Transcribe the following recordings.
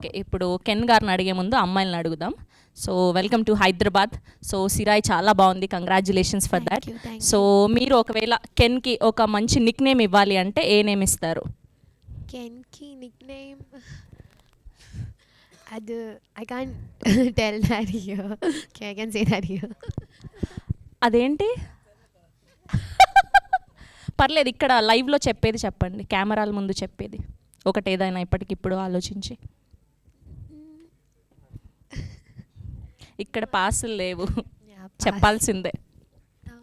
Okay, ఇప్పుడు can గారిని అడిగే ముందు అమ్మాయిలను అడుగుదాం. So welcome to Hyderabad. So Sirai చాలా బాగుంది, congratulations for that. Thank so you. మీరు ఒకవేళ కెన్కి ఒక మంచి నిక్ నేమ్ ఇవ్వాలి అంటే ఏ నేమ్ ఇస్తారు? Kenki nickname. I can't tell that here. Okay, I can say that here. అదేంటి? పర్లేదు, ఇక్కడ లైవ్లో చెప్పేది చెప్పండి, కెమెరాల ముందు చెప్పేది ఒకటి ఏదైనా ఇప్పటికిప్పుడు ఆలోచించి. ఇక్కడ పాసులు లేవు, Yeah, pass. చెప్పాల్సిందే. Um,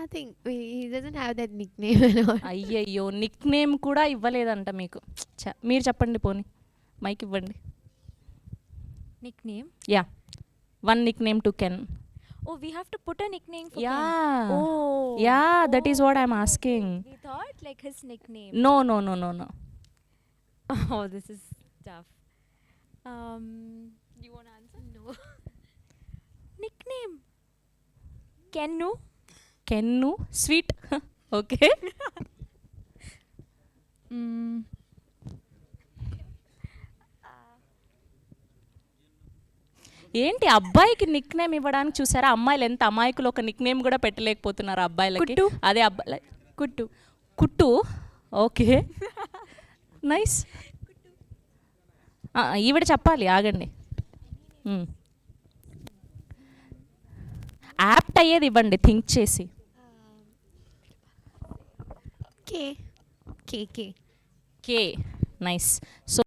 Nothing. He doesn't have that nickname and all. అయ్యయ్యో, నిక్ నేమ్ కూడా ఇవ్వలేదంట మీకు. మీరు చెప్పండి, పోనీ మైక్ ఇవ్వండి. Nickname? Yeah, one nickname to Ken. Oh, we have to put a nickname for yeah Ken. Oh. Yeah, that is what I'm Okay, asking. We thought like his nickname. No no no no no. Oh, this is tough. Do you want to answer? No. Nickname? Kennu? Can sweet. Okay. ఏంటి అబ్బాయికి Nick name ఇవ్వడానికి చూసారా? అమ్మాయిలు ఎంత అమాయకులు, ఒక Nick name కూడా పెట్టలేకపోతున్నారు అబ్బాయిలకి. కుట్టు. అదే అబ్బాయి Kuttu. కుట్టు. Okay, nice. ఈవిడ చెప్పాలి, ఆగండి. యాప్ట్ అయ్యేది ఇవ్వండి, థింక్ చేసి. K. KK. కే, నైస్. సో